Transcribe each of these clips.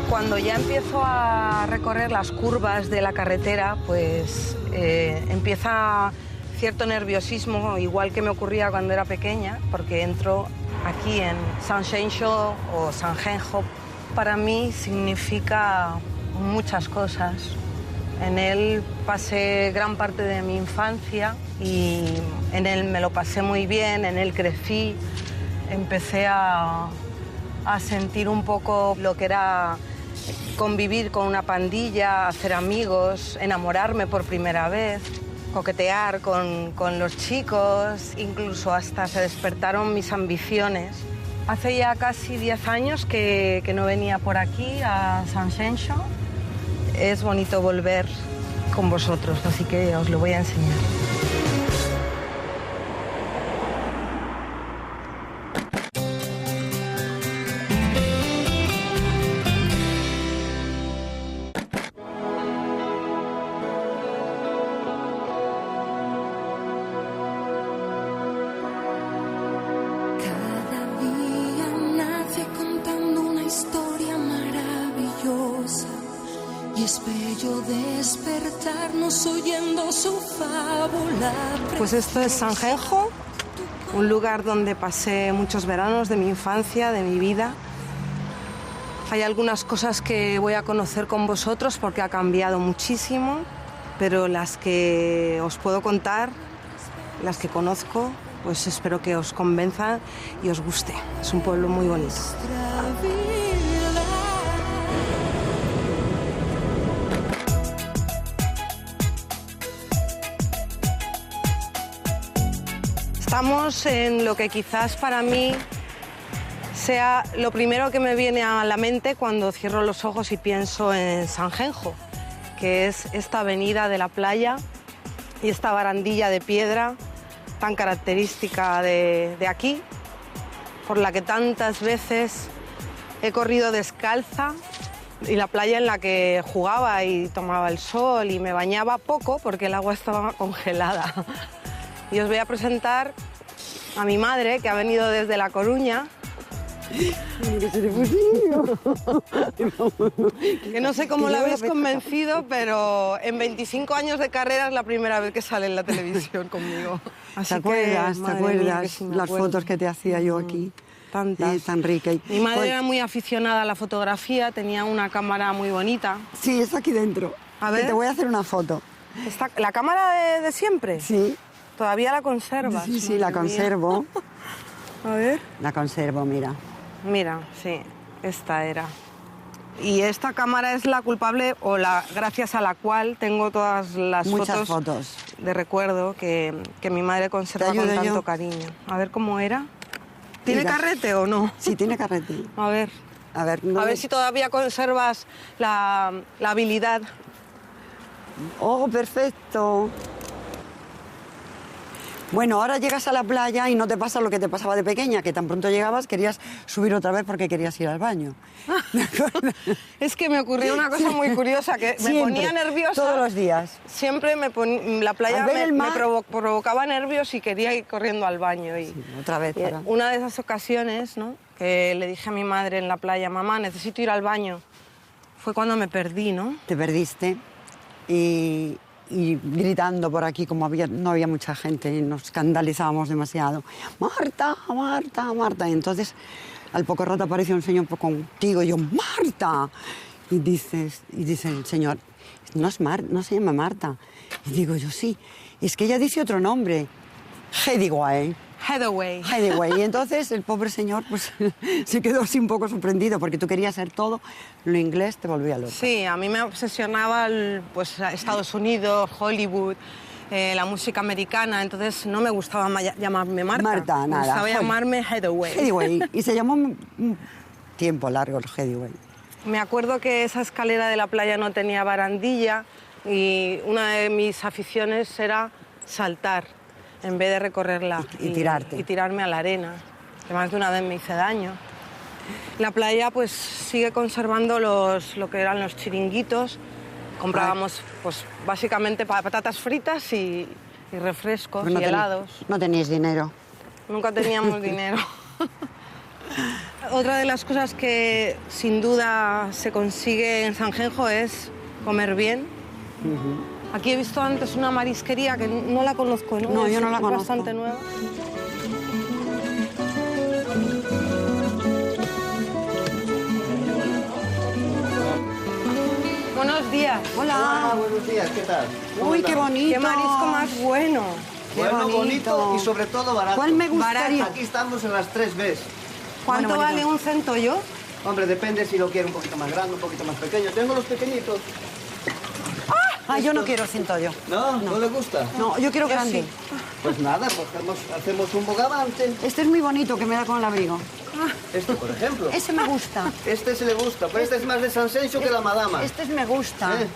Cuando ya empiezo a recorrer las curvas de la carretera, pues empieza cierto nerviosismo, igual que me ocurría cuando era pequeña, porque entro aquí en Sanxenxo o Sanjenjo. Para mí significa muchas cosas. En él pasé gran parte de mi infancia y en él me lo pasé muy bien, en él crecí. Empecé a sentir un poco lo que era convivir con una pandilla, hacer amigos, enamorarme por primera vez, coquetear con los chicos, incluso hasta se despertaron mis ambiciones. Hace ya casi 10 años que no venía por aquí, a Sanxenxo. Es bonito volver con vosotros, así que os lo voy a enseñar. Oyendo su fábula. Pues esto es Sanjenjo, un lugar donde pasé muchos veranos de mi infancia, de mi vida. Hay algunas cosas que voy a conocer con vosotros porque ha cambiado muchísimo, pero las que os puedo contar, las que conozco, pues espero que os convenza y os guste. Es un pueblo muy bonito. Estamos en lo que quizás para mí sea lo primero que me viene a la mente cuando cierro los ojos y pienso en Sanjenjo, que es esta avenida de la playa y esta barandilla de piedra tan característica de aquí, por la que tantas veces he corrido descalza, y la playa en la que jugaba y tomaba el sol y me bañaba poco porque el agua estaba congelada. Y os voy a presentar a mi madre, que ha venido desde La Coruña. Que no sé cómo la habéis convencido, pero en 25 años de carrera es la primera vez que sale en la televisión conmigo. Así ¿Te acuerdas las fotos que te hacía yo aquí? Tantas. Tan rica. Mi madre era muy aficionada a la fotografía, tenía una cámara muy bonita. Sí, está aquí dentro. A ver. Que te voy a hacer una foto. ¿La cámara de siempre? Sí. ¿Todavía la conservas? Sí, la conservo. A ver. La conservo, mira. Mira, sí, esta era. Y esta cámara es la culpable o gracias a la cual tengo todas las fotos de recuerdo que mi madre conserva con tanto cariño. A ver cómo era. ¿Tiene carrete o no? Sí, tiene carrete. A ver. A ver si todavía conservas la habilidad. Oh, perfecto. Bueno, ahora llegas a la playa y no te pasa lo que te pasaba de pequeña, que tan pronto llegabas querías subir otra vez porque querías ir al baño. Es que me ocurrió una cosa muy curiosa, que me ponía nerviosa. Todos los días. Siempre la playa me provocaba nervios y quería ir corriendo al baño. Y, sí, otra vez. Una de esas ocasiones, ¿no?, que le dije a mi madre en la playa, mamá, necesito ir al baño, fue cuando me perdí, ¿no? Te perdiste y gritando por aquí, como no había mucha gente y nos escandalizábamos demasiado. Marta, Marta, Marta. Y entonces, al poco rato apareció un señor contigo y yo, Marta. Y dice el señor, no se llama Marta. Y digo yo, sí, es que ella dice otro nombre, Hathaway. Y entonces el pobre señor pues se quedó así un poco sorprendido porque tú querías hacer todo, lo inglés te volvía loco. Sí, a mí me obsesionaba pues, Estados Unidos, Hollywood, la música americana, entonces no me gustaba llamarme Marta. Nada. Me gustaba llamarme Hathaway. Y se llamó un tiempo largo el Hathaway. Me acuerdo que esa escalera de la playa no tenía barandilla y una de mis aficiones era saltar en vez de recorrerla. Y tirarte. Y tirarme a la arena, que más de una vez me hice daño. La playa pues sigue conservando lo que eran los chiringuitos. Comprábamos pues básicamente patatas fritas y refrescos y helados. No tenéis dinero. Nunca teníamos dinero. Otra de las cosas que sin duda se consigue en Sanjenjo es comer bien. Aquí he visto antes una marisquería que no la conozco, ¿no? No, yo no la es conozco. Bastante nueva. Buenos días. Hola. Buenos días, ¿qué tal? Uy, qué bonito. Qué marisco más bueno. Qué Bueno, bonito y sobre todo barato. ¿Cuál me gustaría? Aquí estamos en las 3 Bs. ¿Cuánto Bueno, vale un centollo? Hombre, depende si lo quiere un poquito más grande, un poquito más pequeño. Tengo los pequeñitos. Ah, yo no quiero centollo. ¿No? ¿No le gusta? No, yo quiero Yo grande. sí. Pues nada, pues hacemos un bogavante. Este es muy bonito, que me da con el abrigo. Este, por ejemplo. Ese me gusta. Este se le gusta, pero este es más de Sansenso que la madama. Este me gusta. ¿Eh?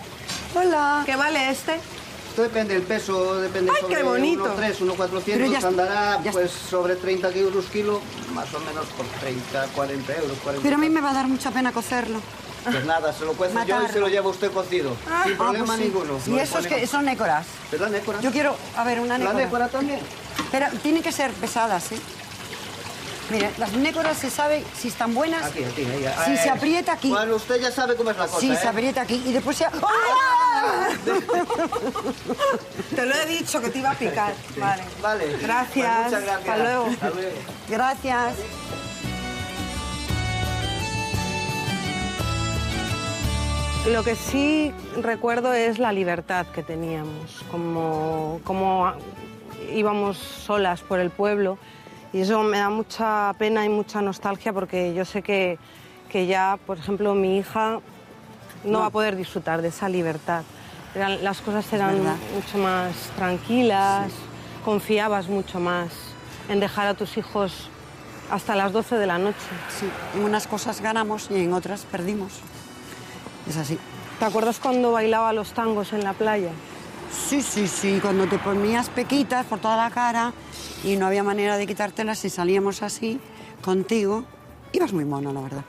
Hola. ¿Qué vale este? Esto depende del peso, depende ¡Ay, sobre qué bonito! 1,3, Pero 1,400, ya- andará ya- pues sobre 30 euros kilo, más o menos por 30, 40 euros. 40. Pero a mí me va a dar mucha pena cocerlo. Pues nada, se lo cuezo yo y Matarlo. se lo lleva usted cocido. Sin problema pues sí. ninguno. Y No le esos que ponemos- son nécoras. ¿Es la nécora? Yo quiero, a ver, una ¿La nécora. nécora también? Pero tienen que ser pesadas, ¿eh? Mire, las nécoras se sabe si están buenas. Aquí, ahí. Si se aprieta aquí. Bueno, usted ya sabe cómo es la cosa, Sí, ¿eh? se aprieta aquí y después se... ¡Ah! Te lo he dicho que te iba a picar. Vale. Vale. Gracias. Pues muchas gracias. Hasta luego. Hasta luego. Gracias. Lo que sí recuerdo es la libertad que teníamos, como íbamos solas por el pueblo y eso me da mucha pena y mucha nostalgia porque yo sé que ya, por ejemplo, mi hija no va a poder disfrutar de esa libertad. Las cosas eran verdad. mucho más tranquilas, confiabas mucho más en dejar a tus hijos hasta las 12 de la noche. Sí, en unas cosas ganamos y en otras perdimos. Es así. ¿Te acuerdas cuando bailaba los tangos en la playa? Sí, cuando te ponías pequitas por toda la cara y no había manera de quitártelas y salíamos así contigo, ibas muy mono, la verdad.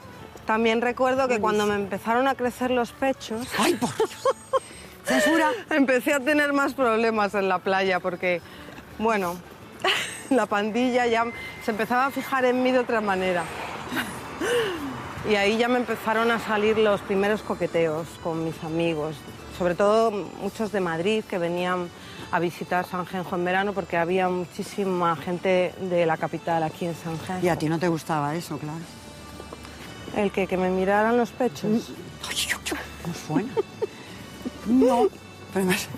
También recuerdo que cuando me empezaron a crecer los pechos, ¡Ay, por Dios! ¡Censura! empecé a tener más problemas en la playa porque, bueno, la pandilla ya se empezaba a fijar en mí de otra manera. Y ahí ya me empezaron a salir los primeros coqueteos con mis amigos, sobre todo muchos de Madrid que venían a visitar Sanjenjo en verano porque había muchísima gente de la capital aquí en Sanjenjo. Y a ti no te gustaba eso, claro. El que me miraran los pechos. ¿No suena? No. Pero además,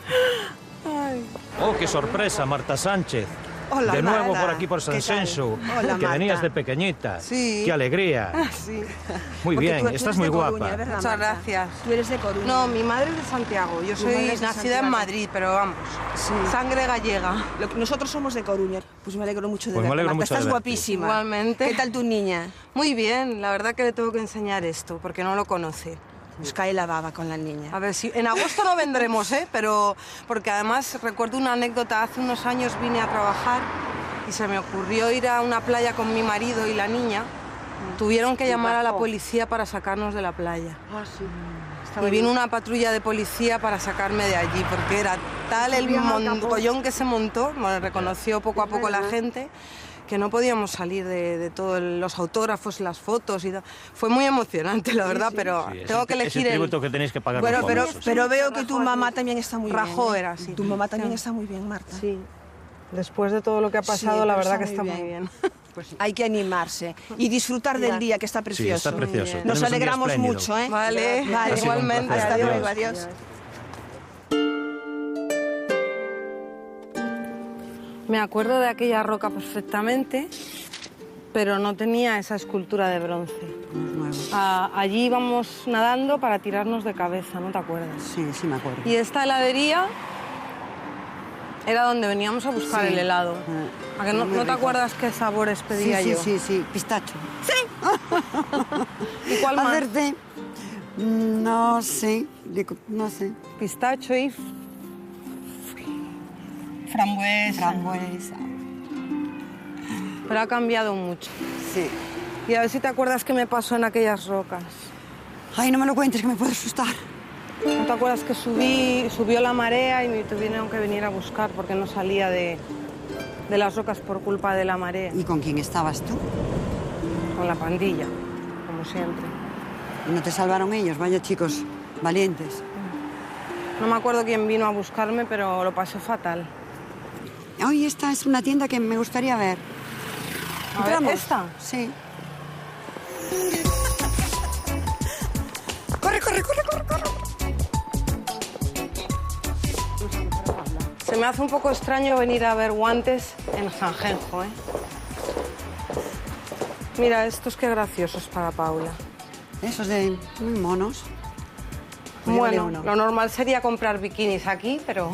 Oh, qué sorpresa, Marta Sánchez. Hola, de nuevo Marta. por aquí por ¿Qué tal? Sansenso. Hola, Que venías Marta. de pequeñita. Sí. Qué alegría. Sí. Muy Porque bien, tú estás eres muy de Coruña, guapa. ¿verdad, Muchas Marta? gracias. Tú eres de Coruña. No, mi madre es de Santiago. Yo Tu soy madre es de nacida en Santiago. Madrid, pero vamos, Sí. sangre gallega. Nosotros somos de Coruña. Pues me alegro mucho de Pues me verte, alegro Marta. mucho de Estás verte. guapísima. Igualmente. ¿Qué tal tu niña? Muy bien, la verdad que le tengo que enseñar esto, porque no lo conoce. Nos cae la baba con la niña. A ver si en agosto no vendremos, pero porque además recuerdo una anécdota. Hace unos años vine a trabajar y se me ocurrió ir a una playa con mi marido y la niña. Tuvieron que llamar a la policía para sacarnos de la playa. Y vino una patrulla de policía para sacarme de allí, porque era tal el mogollón que se montó, bueno, reconoció poco a poco la gente, que no podíamos salir de todos los autógrafos, las fotos y tal. Fue muy emocionante, la verdad, pero Sí, tengo que es el elegir el... tributo que tenéis que pagar Bueno, los pero, famosos. pero veo que tu mamá también está muy Rajó bien. ¿eh? era así. Tu mamá también Sí. está muy bien, Marta. Sí, después de todo lo que ha pasado, Sí, la pero verdad que está está muy muy bien. bien. Hay que animarse y disfrutar del día, que está Sí, precioso. está precioso. bien. Tenemos Nos un día alegramos espléndido. mucho, ¿eh? Vale, Vale, Ha sido un igualmente. placer. Hasta luego, Adiós. adiós. Me acuerdo de aquella roca perfectamente, pero no tenía esa escultura de bronce. Allí íbamos nadando para tirarnos de cabeza, ¿no te acuerdas? sí, sí me acuerdo. Y esta heladería era donde veníamos a buscar Sí. el helado. ¿A que no, Muy no te rico. acuerdas qué sabores pedía yo? Sí, pistacho. ¿Y cuál más? Hacerte No sé, no sé. Pistacho y frambuesa. Frambuesa. Pero ha cambiado mucho. Sí. Y a ver si te acuerdas qué me pasó en aquellas rocas. Ay, no me lo cuentes, que me puedo asustar. ¿No te acuerdas que subió la marea y me tuvieron que venir a buscar porque no salía de las rocas por culpa de la marea? ¿Y con quién estabas tú? Con la pandilla, como siempre. ¿Y no te salvaron ellos? Vaya chicos, valientes. No me acuerdo quién vino a buscarme, pero lo pasé fatal. Oye, esta es una tienda que me gustaría ver. A ver, ¿Entramos? ¿esta? Sí. ¡Corre, corre, corre, corre, corre! Se me hace un poco extraño venir a ver guantes en Sanjenjo, ¿eh? Mira, estos qué graciosos para Paula. Esos de muy monos. Pues llévale Bueno, uno. lo normal sería comprar bikinis aquí, pero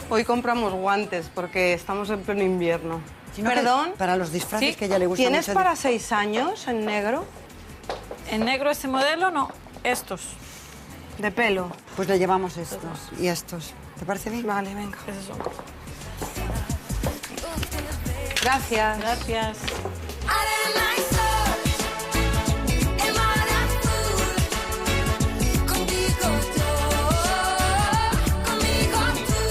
hoy compramos guantes porque estamos en pleno invierno. Sino que ¿Perdón? para los disfraces Sí. que a ella le gusta ¿Tienes mucho. para 6 años en negro? En negro ese modelo, no. Estos. De pelo. Pues le llevamos estos y estos. ¿Te parece bien? Vale, venga. Esos son. Gracias. Gracias. Arena y sol, el mar azul, contigo yo, conmigo tú,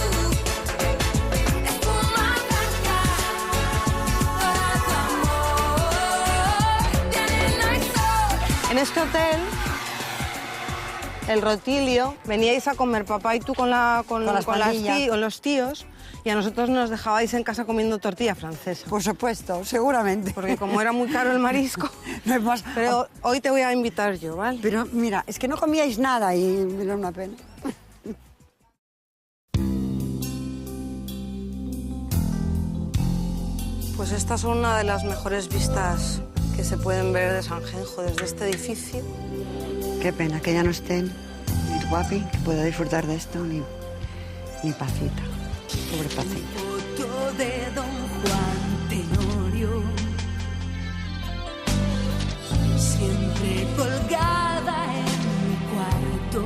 espuma blanca, para tu amor, de arena y sol. En este hotel, el Rotilio, veníais a comer papá y tú con las pandillas. con los tíos y a nosotros nos dejabais en casa comiendo tortilla francesa. Por supuesto, seguramente. Porque como era muy caro el marisco. No es más. Pero hoy te voy a invitar yo, ¿vale? Pero mira, es que no comíais nada y era una pena. Pues estas son una de las mejores vistas que se pueden ver de Sanjenjo desde este edificio. Qué pena que ya no estén ni tu papi, que pueda disfrutar de esto, ni Pacita. Pobre Pacita. Foto de Don Juan Tenorio, siempre colgada en mi cuarto,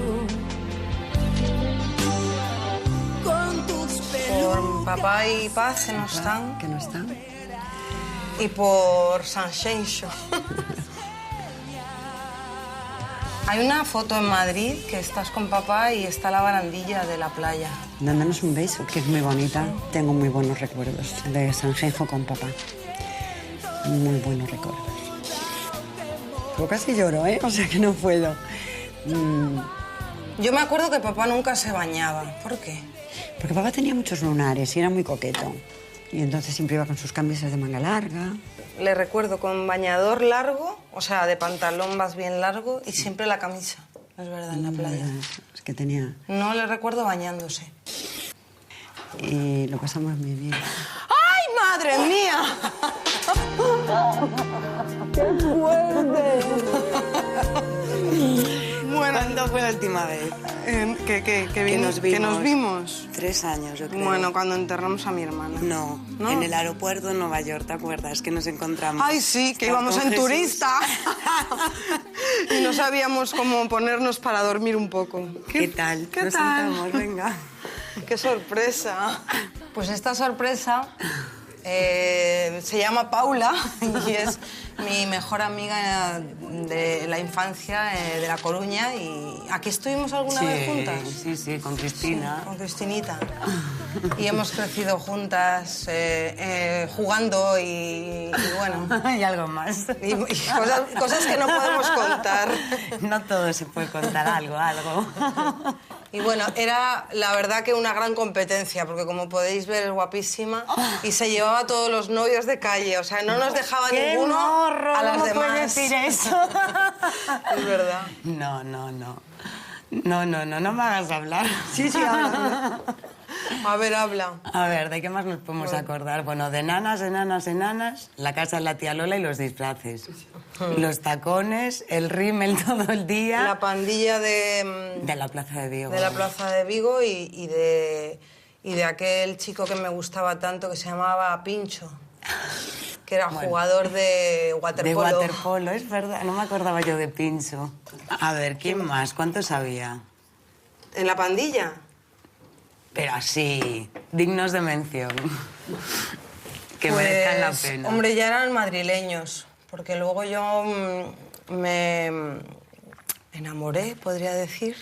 con tus Por pelucas. papá y Paz que no están. Que no están. Y por Sanxenxo. Hay una foto en Madrid que estás con papá y está la barandilla de la playa. Dándonos un beso, que es muy bonita. Tengo muy buenos recuerdos de Sanjenjo con papá. Muy buenos recuerdos. Pero casi lloro, ¿eh? O sea que no puedo. Yo me acuerdo que papá nunca se bañaba. ¿Por qué? Porque papá tenía muchos lunares y era muy coqueto. Y entonces siempre iba con sus camisas de manga larga. Le recuerdo con bañador largo, o sea, de pantalón más bien largo y siempre la camisa. Es verdad, en la playa. Es que tenía... No le recuerdo bañándose. Y lo pasamos muy bien. ¡Ay, madre mía! Bueno, ¿Cuándo fue la última vez? que nos vimos. 3 años, yo creo. Bueno, cuando enterramos a mi hermana. No, ¿No? en el aeropuerto de Nueva York, ¿te acuerdas? Que nos encontramos. Ay, sí, que Estaba íbamos con en Jesús. turista. Y no sabíamos cómo ponernos para dormir un poco. ¿Qué tal? ¿Qué Nos tal? sentamos, venga. ¡Qué sorpresa! Pues esta sorpresa se llama Paula y es mi mejor amiga de la infancia de La Coruña. Y aquí estuvimos alguna vez juntas. Sí, con Cristina. Con Cristinita. Y hemos crecido juntas, jugando y bueno. Y algo más. Y cosas que no podemos contar. No todo se puede contar, algo. Y bueno, era la verdad que una gran competencia, porque como podéis ver es guapísima y se llevaba a todos los novios de calle, o sea, no nos dejaba ¡Qué ninguno morro! a las ¿Cómo demás. puedes decir eso? Es verdad. No me hagas hablar. Sí, habla. A ver, habla. A ver, ¿de qué más nos podemos acordar? Bueno, de nanas, la casa de la tía Lola y los disfraces. Los tacones, el rímel todo el día. La pandilla de De la Plaza de Vigo. la Plaza de Vigo y de aquel chico que me gustaba tanto que se llamaba Pincho. que era Bueno. jugador de waterpolo. De waterpolo, es verdad. No me acordaba yo de Pincho. A ver, ¿quién más? ¿Cuántos había? ¿En la pandilla? Pero así, dignos de mención. Que Pues, merezcan la pena. Hombre, ya eran madrileños, porque luego yo me enamoré, podría decir.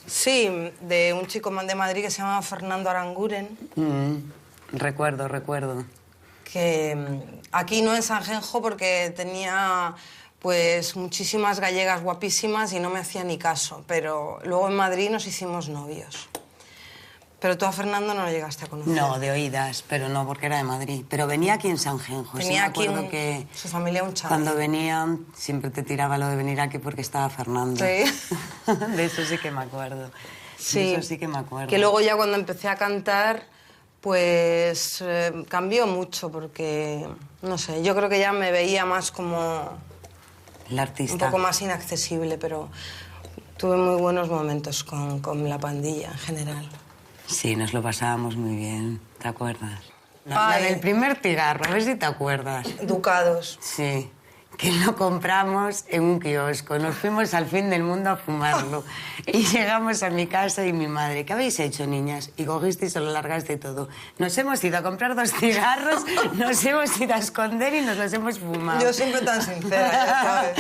Sí, de un chico de Madrid que se llama Fernando Aranguren, Recuerdo. que aquí no en Sanjenjo porque tenía pues muchísimas gallegas guapísimas y no me hacía ni caso, pero luego en Madrid nos hicimos novios. Pero tú a Fernando no lo llegaste a conocer. No, de oídas, pero no, porque era de Madrid. Pero venía aquí en Sanjenjo. Tenía me aquí acuerdo que su familia un chaval. cuando venían siempre te tiraba lo de venir aquí porque estaba Fernando. Sí. De eso sí que me acuerdo. Sí. De eso sí que me acuerdo. Que luego ya cuando empecé a cantar, pues cambió mucho porque, no sé, yo creo que ya me veía más como El un artista. poco más inaccesible, pero tuve muy buenos momentos con la pandilla en general. Sí, nos lo pasábamos muy bien, ¿te acuerdas? La Ay. del primer cigarro, a ver si te acuerdas. Ducados. Sí, que lo compramos en un kiosco. Nos fuimos al fin del mundo a fumarlo. Y llegamos a mi casa y mi madre, ¿qué habéis hecho, niñas? Y cogiste y se lo largaste todo. Nos hemos ido a comprar 2 cigarros, nos hemos ido a esconder y nos los hemos fumado. Yo siempre tan sincera, ya sabes.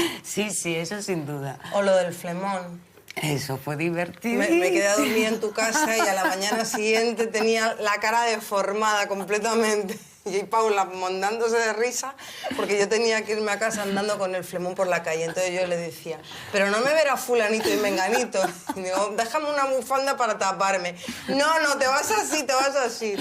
Sí, eso sin duda. O lo del flemón. Eso fue divertido. Me quedé a dormir en tu casa y a la mañana siguiente tenía la cara deformada completamente. Y Paula mondándose de risa porque yo tenía que irme a casa andando con el flemón por la calle. Entonces yo le decía, pero no me verá fulanito y menganito. Y digo, déjame una bufanda para taparme. No, te vas así, te vas así.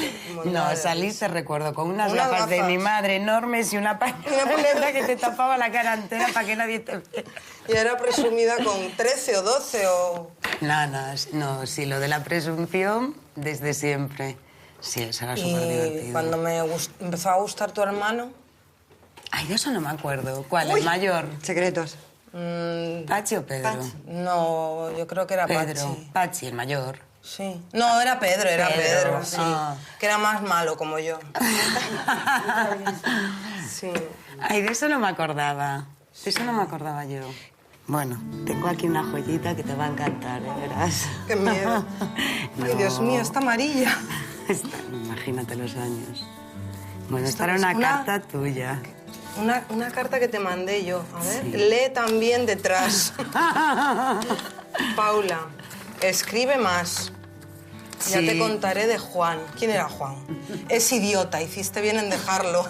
No, saliste, recuerdo, con unas Unas gafas de gafas. mi madre enormes y una pañoleta que te tapaba la cara entera para que nadie te viera. Y era presumida con 13 o 12 o... Nanas, no, sí, lo de la presunción desde siempre. Sí, eso era súper Y divertido. cuando me empezó a gustar tu hermano, Ay, de eso no me acuerdo. ¿Cuál? ¿El mayor? Secretos. ¿Pachi o Pedro? no, yo creo que era Pedro. Pachi. Pachi, el mayor. Sí. No, era Pedro, Pedro, sí. ah. Que era más malo como yo. Sí. Ay, de eso no me acordaba. De eso no me acordaba yo. Bueno, tengo aquí una joyita que te va a encantar, verás. Qué miedo. Ay, No. Dios mío, está amarilla. Imagínate los años. Bueno, Esto esta era es una una- carta tuya. Una carta que te mandé yo. A ver, Sí. lee también detrás. Paula, escribe más. Ya Sí. te contaré de Juan. ¿Quién era Juan? Es idiota, hiciste bien en dejarlo.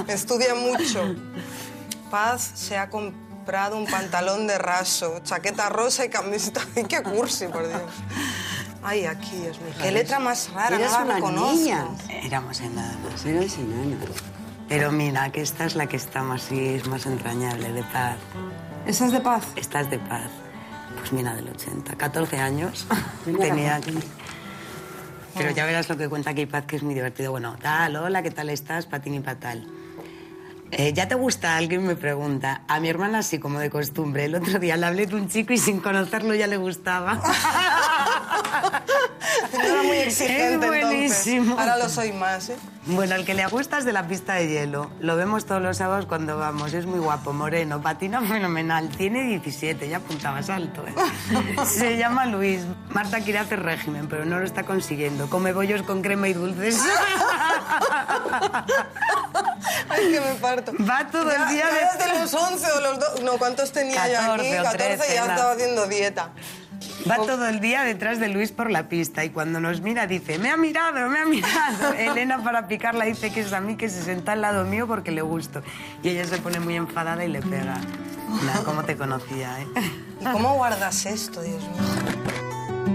Estudia mucho. Paz se ha comprado un pantalón de raso, chaqueta rosa y camiseta. Ay, qué cursi, por Dios. Ay, aquí, Dios mío. Qué letra más rara, Eres no la una reconozco. niña. Éramos enanos. Eres enana. Pero mira, que esta es la que está más, sí, es más entrañable, de Paz. ¿Esa es de Paz? Esta es de Paz. Pues mira, del 80. 14 años Mira, tenía Paz. aquí. Pero ya verás lo que cuenta aquí Paz, que es muy divertido. Bueno, tal, hola, ¿qué tal estás? Patín y patal. ¿Ya te gusta? Alguien me pregunta. A mi hermana sí, como de costumbre. El otro día le hablé de un chico y sin conocerlo ya le gustaba. No era muy exigente Es buenísimo. entonces. Ahora lo soy más, ¿eh? Bueno, el que le gusta es de la pista de hielo. Lo vemos todos los sábados cuando vamos. Es muy guapo, moreno, patina fenomenal. Tiene 17, ya apuntabas alto, ¿eh? Se llama Luis. Marta quiere hacer régimen, pero no lo está consiguiendo. Come bollos con crema y dulces. Ay, que me parto. Va todo el día ya de- desde los 11 o los 12... No, ¿cuántos tenía yo aquí? 14 o 14 ya 13, estaba haciendo dieta. Va todo el día detrás de Luis por la pista y cuando nos mira dice, me ha mirado, me ha mirado. Elena para picarla dice que es a mí, que se senta al lado mío porque le gusto. Y ella se pone muy enfadada y le pega. Nah, cómo te conocía, ¿eh? ¿Y cómo guardas esto, Dios mío?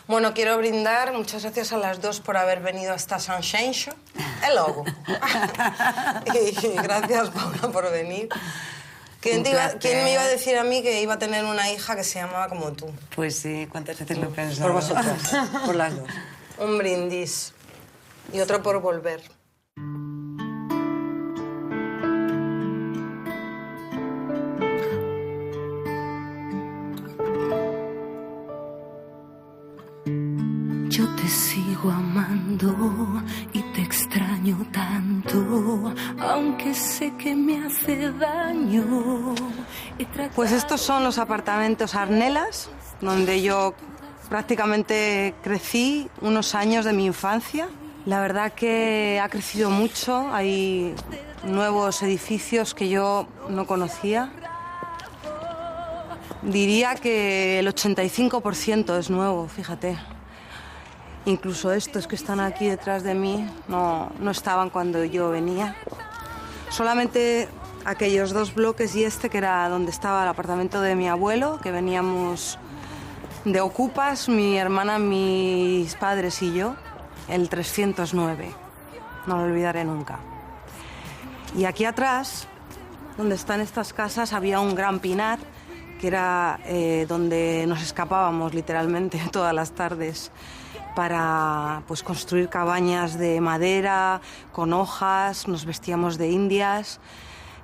Bueno, quiero brindar. Muchas gracias a las dos por haber venido hasta Sanxenxo. El logo. Y gracias, Paula, por venir. ¿Quién Un placer. me iba a decir a mí que iba a tener una hija que se llamaba como tú? Pues sí, ¿cuántas veces lo he pensado? Por vosotras, por las dos. Un brindis. Y otro por volver. Yo te sigo amando y te extraño tanto, aunque sé que me hace daño. Pues estos son los apartamentos Arnelas, donde yo prácticamente crecí unos años de mi infancia. La verdad que ha crecido mucho, hay nuevos edificios que yo no conocía. Diría que el 85% es nuevo, fíjate. Incluso estos que están aquí detrás de mí no estaban cuando yo venía. Solamente aquellos dos bloques y este, que era donde estaba el apartamento de mi abuelo, que veníamos de ocupas, mi hermana, mis padres y yo, el 309. No lo olvidaré nunca. Y aquí atrás, donde están estas casas, había un gran pinar, que era donde nos escapábamos literalmente todas las tardes para pues, construir cabañas de madera, con hojas, nos vestíamos de indias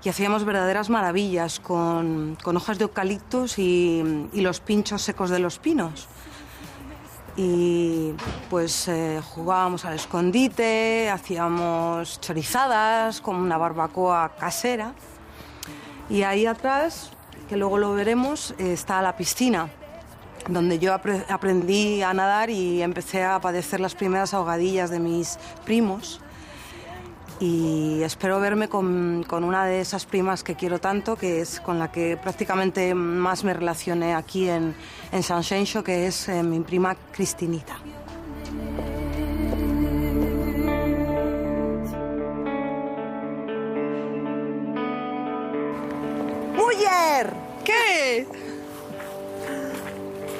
y hacíamos verdaderas maravillas con hojas de eucaliptus y los pinchos secos de los pinos. Y pues jugábamos al escondite, hacíamos chorizadas con una barbacoa casera. Y ahí atrás, que luego lo veremos, está la piscina, donde yo aprendí a nadar y empecé a padecer las primeras ahogadillas de mis primos. Y espero verme con una de esas primas que quiero tanto, que es con la que prácticamente más me relacioné aquí en San Xenxo, que es mi prima Cristinita. ¡Mujer! ¿Qué?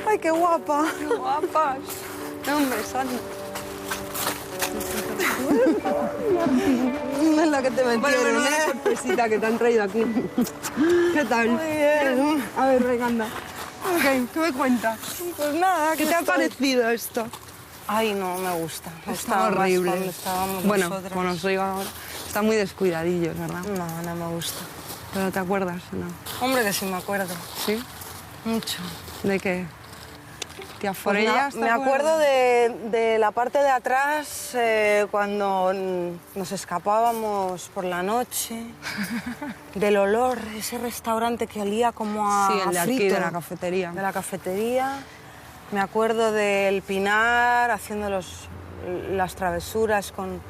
¡Ay, qué guapa! ¡Qué guapas! Hombre, Sandra. No es la que te metieron, Bueno, una sorpresita que te han traído aquí. ¿Qué tal? Muy bien. A ver, venga, anda. Ok, ¿qué me cuentas? Pues nada, ¿Qué te ha parecido esto? Ay, no, me gusta. Me Está gustaba más horrible. cuando estábamos Bueno, nosotras. como os digo ahora, está muy descuidadillo, ¿verdad? No, no me gusta. ¿Pero te acuerdas o no? Hombre, que sí me acuerdo. ¿Sí? Mucho. ¿De qué? ¿Tía Pues Forellas? me acuerdo de la parte de atrás, cuando nos escapábamos por la noche, del olor, ese restaurante que olía como a Sí, el de aquí, frito, de la cafetería. de la cafetería. Me acuerdo del Pinar, haciendo las travesuras con...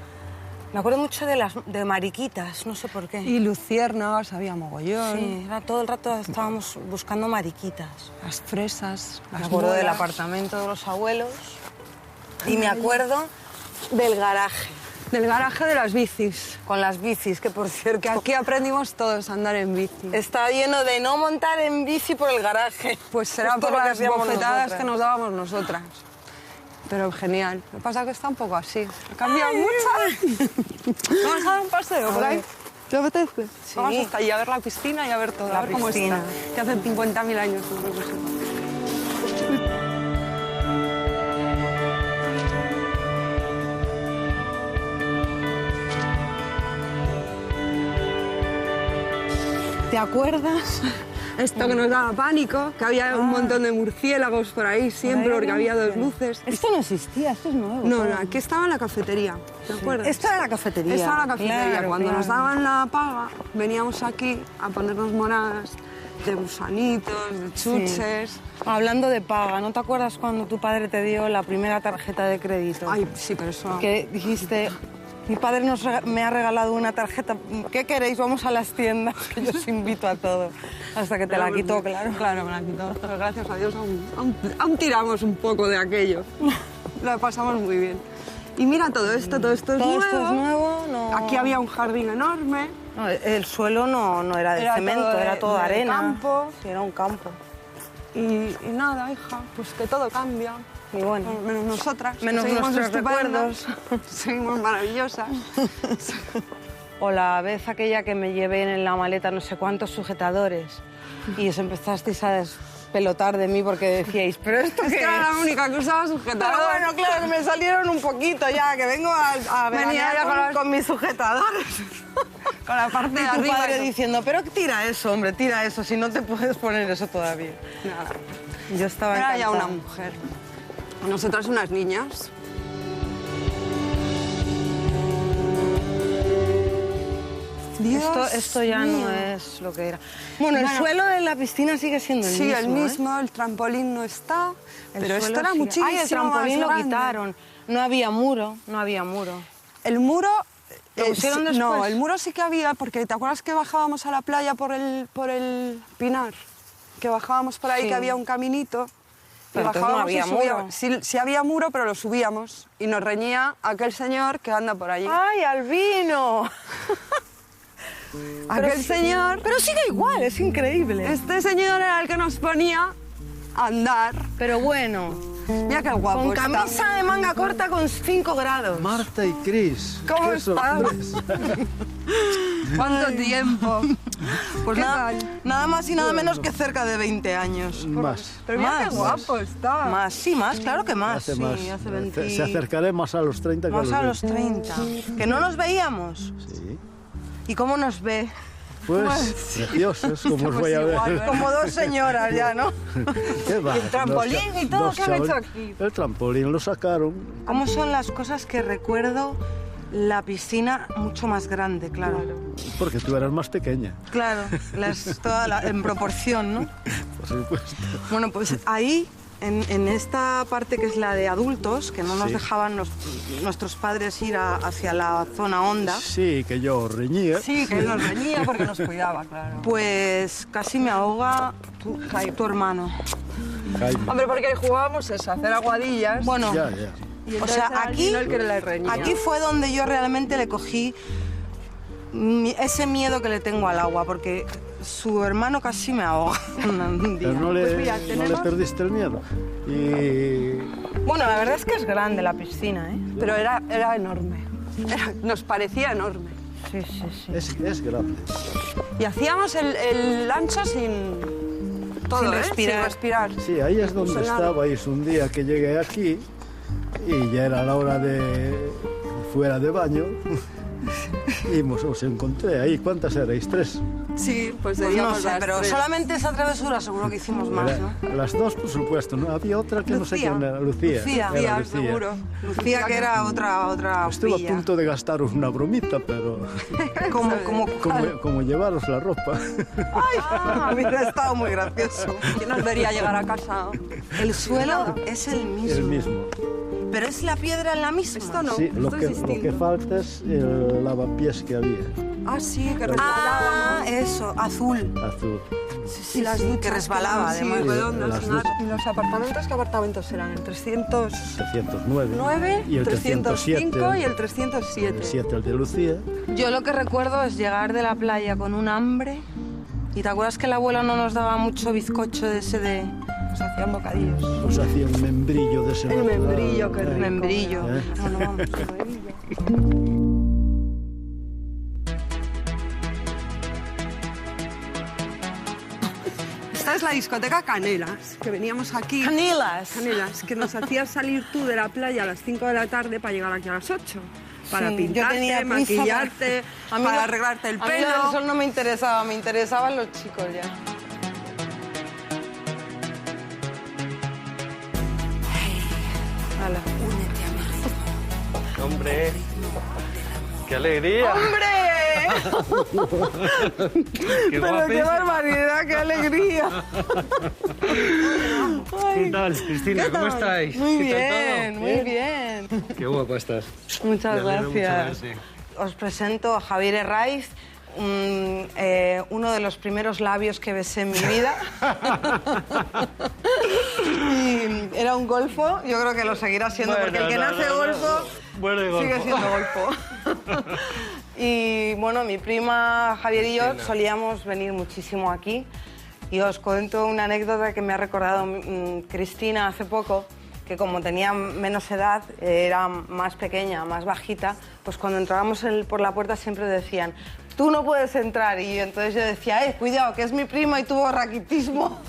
Me acuerdo mucho de mariquitas, no sé por qué. Y luciérnagas, había mogollón. Sí, era todo el rato estábamos buscando mariquitas. Las fresas, Me las acuerdo del moras. apartamento de los abuelos y me acuerdo del garaje Del garaje de las bicis. con las bicis, que por cierto Que aquí aprendimos todos a andar en bici. está lleno de no montar en bici por el garaje. Pues será Justo por lo que las hacíamos bofetadas nosotras. que nos dábamos nosotras. Pero genial. Lo que pasa es que está un poco así. Ha cambiado mucho. ¿Vamos a dar un paseo por ahí? ¿Te apetece? Sí. Vamos hasta allí a ver la piscina y a ver todo. La a ver cómo piscina. está. Que hace 50.000 años que no lo pusimos. ¿Te acuerdas? Esto que nos daba pánico, que había un montón de murciélagos por ahí siempre, porque había dos luces. Esto no existía, esto es nuevo. No, no, aquí estaba la cafetería, ¿te acuerdas? Esto era la cafetería. Esta era la cafetería. Claro, Cuando claro. nos daban la paga, veníamos aquí a ponernos moradas de gusanitos, de chuches. Hablando de paga, ¿no te acuerdas cuando tu padre te dio la primera tarjeta de crédito? Ay, sí, pero eso... Que dijiste, mi padre me ha regalado una tarjeta, ¿qué queréis? Vamos a las tiendas, que yo os invito a todo. Hasta que te la quitó, claro. Claro, me la quitó. Pero gracias a Dios aún tiramos un poco de aquello. Lo pasamos muy bien. Y mira, todo esto es Todo nuevo. esto es nuevo, no... Aquí había un jardín enorme. No, el suelo no era de Era cemento, todo era todo de arena. campo. Sí, era un campo. Y nada, hija, pues que todo cambia. Y bueno, Menos nosotras. que menos seguimos nuestros estupendas, recuerdos. Seguimos maravillosas. O la vez aquella que me llevé en la maleta no sé cuántos sujetadores y os empezasteis a despelotar de mí porque decíais, ¿pero esto Es qué que era es? la única que usaba Pero sujetador. bueno, claro, que me salieron un poquito ya, que vengo a Venía veranear ya con mis sujetadores. Con la parte de Y tu arriba. padre eso. diciendo, pero tira eso, hombre, tira eso, si no te puedes poner eso todavía. Nada. Yo estaba Era ya encantada. una mujer. Nosotras unas niñas. Dios Esto ya mío. no es lo que era. Bueno, el Bueno, suelo de la piscina sigue siendo el Sí, mismo. el mismo, el trampolín no está, El pero esto suelo era sigue- muchísimo Ay, el trampolín más lo grande. quitaron. No había muro, no había muro. El muro... ¿Lo pusieron después? No, el muro sí que había, porque ¿te acuerdas que bajábamos a la playa por el Pinar? Que bajábamos por ahí, Sí. que había un caminito. Y Pero entonces no bajábamos había y subíamos. muro. Sí, sí había muro, pero lo subíamos. Y nos reñía aquel señor que anda por allí. ¡Ay, Albino! aquel señor... Pero sigue igual, es increíble. Este señor era el que nos ponía a andar. Pero bueno, Mira qué guapo con está. camisa de manga corta con 5 grados. Marta y Cris. ¿Cómo qué estás? sorpresa. ¿Cuánto tiempo? Pues ¿Qué nada, tal? nada más y nada menos que cerca de 20 años. Más. Pero mira Más. qué guapo está. Más, sí, más, claro que más. Hace sí, más. hace 20... Se acercaré más a los 30 que Más a los 20. 30. Que no nos veíamos. Sí. ¿Y cómo nos ve? Pues preciosos, como os voy a ver. igual, ¿eh? Como dos señoras ya, ¿no? ¿Qué va? El trampolín y todo, Dos ¿qué han hecho chavales. aquí? El trampolín lo sacaron. ¿Cómo son las cosas que recuerdo la piscina mucho más grande, claro? Porque tú eras más pequeña, Claro, en proporción, ¿no? por supuesto. Bueno, pues ahí, en esta parte que es la de adultos, que no nos Sí. dejaban nuestros padres ir hacia la zona honda, Sí, que yo reñía. Sí, que nos reñía porque nos cuidaba, claro. pues casi me ahoga tu hermano. Jaime. Hombre, porque jugábamos eso, a hacer aguadillas. Bueno, Ya, ya. Y o entonces sea, era aquí, Albino el que le reñía. aquí fue donde yo realmente le cogí ese miedo que le tengo al agua, porque su hermano casi me ahoga un día. Pero no le, Pues mira, no le tenemos- perdiste el miedo. Y Bueno, la verdad es que es grande la piscina, ¿eh? Pero era enorme. Nos parecía enorme. Sí, sí, sí. es grande. Y hacíamos el ancho sin todo, Sin ¿eh? respirar. Sin respirar. Sí, ahí es donde Sonaba. estabais un día que llegué aquí y ya era la hora de fuera de baño y os encontré ahí. ¿Cuántas erais? ¿3? Sí, pues Pues no seríamos sé, las pero tres. solamente esa travesura seguro que hicimos más, ¿no? Las dos, por supuesto. ¿No? Había otra que no sé Lucía. quién era. Lucía. Lucía. Era Lucía, seguro. Lucía, que era otra Estuve a pilla. punto de gastaros una bromita, pero como llevaros la ropa. Hubiera estado muy gracioso. ¿Quién nos vería llegar a casa? El suelo es el mismo. El mismo. Pero es la piedra en la misma. Esto no, Sí, esto lo es que distinto. falta es el lavapiés que había, Ah, sí, que Ah, eso, azul. azul. Sí, sí, Y las sí, duchas que resbalaba, sí, además. redondas. Las ¿no? duchas. ¿Y los apartamentos qué apartamentos eran? El 309, 309 y el 305 y el el 307. 7, el de Lucía. Yo lo que recuerdo es llegar de la playa con un hambre. ¿Y te acuerdas que el abuelo no nos daba mucho bizcocho de ese de...? Nos hacían bocadillos. Os hacía un membrillo de ese El natural, membrillo, qué rico. Membrillo. ¿Eh? Bueno, vamos. Esta es la discoteca Canelas, que veníamos aquí. Canelas. Canelas, que nos hacías salir tú de la playa a las 5 de la tarde para llegar aquí a las 8. Para Sí, yo pintarte, tenía prisa maquillarte, A mí para no- arreglarte el A mí lo del pelo. sol no me interesaba, me interesaban los chicos ya. Hala. Hombre, qué alegría. ¡Hombre! Qué Pero qué guapísimo. barbaridad, qué alegría. ¿Qué tal, Cristina? ¿Cómo estáis? Muy ¿Qué tal bien, todo? muy bien. Qué guapa estás. Muchas Me alegro mucho gracias. verte. Os presento a Javier Herraiz, uno de los primeros labios que besé en mi vida. Y era un golfo, yo creo que lo seguirá siendo, porque el que nace golfo Bueno, y sigue golfo. siendo golfo. Y bueno, mi prima Javier y yo solíamos venir muchísimo aquí. Y os cuento una anécdota que me ha recordado Cristina hace poco, que como tenía menos edad, era más pequeña, más bajita, pues cuando entrábamos por la puerta siempre decían, tú no puedes entrar. Y entonces yo decía, cuidado, que es mi prima y tuvo raquitismo.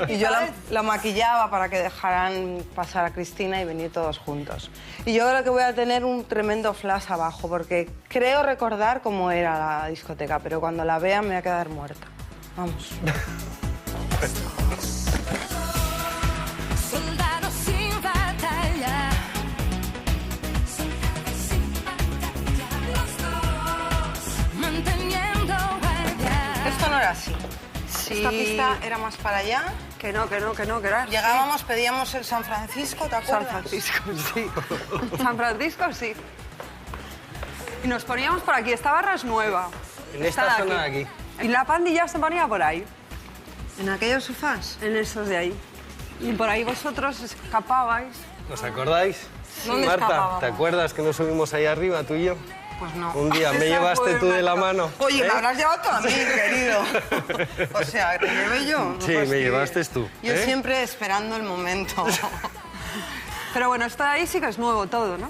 Y yo la maquillaba para que dejaran pasar a Cristina y venir todos juntos. Y yo creo que voy a tener un tremendo flash abajo, porque creo recordar cómo era la discoteca, pero cuando la vea me voy a quedar muerta. Vamos. Soldados sin batalla. Soldados sin batalla. Los dos manteniendo guardia. Esto no era así. Sí. Esta pista era más para allá. Que no, que era así. Llegábamos, pedíamos el San Francisco, ¿te acuerdas? San Francisco, sí. San Francisco, sí. Y nos poníamos por aquí. Esta barra es nueva. En esta zona de aquí. Y la pandilla se ponía por ahí, ¿En aquellos sofás? en esos de ahí. Y por ahí vosotros escapabais. ¿Os acordáis? ¿Dónde Marta, escapábamos? ¿te acuerdas que nos subimos ahí arriba, tú y yo? Pues no. Un día me Esa llevaste fue tú de la Marta. mano. Oye, ¿eh? me habrás llevado tú a mí, querido. O sea, ¿te llevé yo? No Sí, me fastidies. llevaste tú, Yo ¿eh? siempre esperando el momento. Pero bueno, esto de ahí sí que es nuevo todo, ¿no?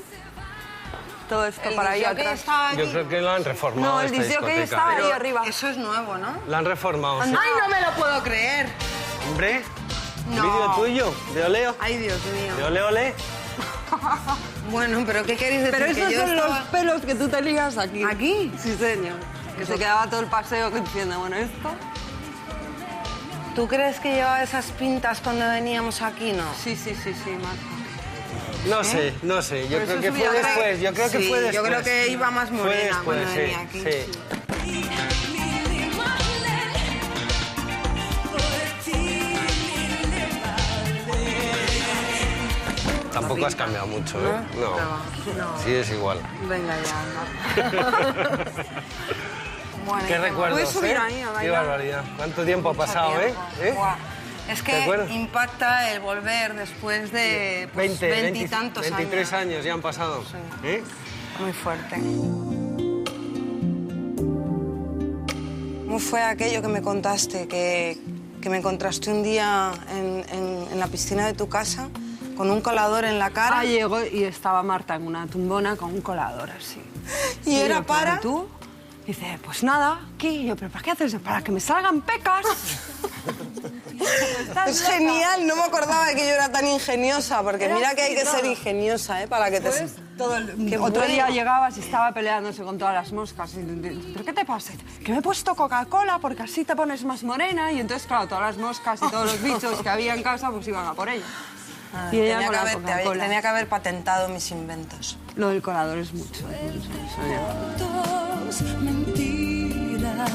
Todo esto El para ahí disjockey atrás. estaba Yo allí. creo que lo han reformado No, el esta disjockey discoteca. estaba ahí Pero arriba. Eso es nuevo, ¿no? La han reformado, sí. ¡Ay, no me lo puedo creer! Hombre, No. ¿vídeo tuyo? ¿De oleo? ¡Ay, Dios ¿De mío! ole, ole? Bueno, ¿pero qué queréis decir? Pero que esos yo son estaba... los pelos que tú tenías aquí. ¿Aquí? Sí, señor. Que se quedaba todo el paseo diciendo, bueno, esto... ¿Tú crees que llevaba esas pintas cuando veníamos aquí, no? Sí, Marta. No sé, no sé. Yo Pero creo eso que subía fue atrás. después. Yo creo que Sí, fue después. yo creo que iba más morena Fue después, cuando sí, venía aquí. sí. Tampoco has cambiado mucho, ¿eh? No. Sí, es igual. Venga ya, anda. Bueno, ¿Qué recuerdos, Puedes subir ahí a Qué bailar. barbaridad. ¿Cuánto tiempo ha mucho pasado, tiempo. eh? Buah. Es ¿Te que acuerdas? impacta el volver después de pues, 20 y tantos 23 años. años ya han pasado. ¿Eh? Muy fuerte. ¿Cómo fue aquello que me contaste? Que me encontraste un día en la piscina de tu casa con un colador en la cara. Ah, llegó y estaba Marta en una tumbona con un colador así. ¿Y era yo, para? ¿pero tú? Dice, pues nada, aquí. Y yo, ¿pero para qué haces? Para que me salgan pecas. Es genial, no me acordaba de que yo era tan ingeniosa, porque Era mira que hay que así ser todo. ingeniosa, ¿eh? Para que te... Pues, Qué otro bueno. día llegabas y estaba peleándose con todas las moscas. ¿Pero qué te pasa? Que me he puesto Coca-Cola porque así te pones más morena. Y entonces, claro, todas las moscas y todos los bichos que había en casa pues iban a por ella. Y ella con la Coca-Cola. tenía que haber patentado mis inventos. Lo del colador es mucho. Sonia. Dos mentiras.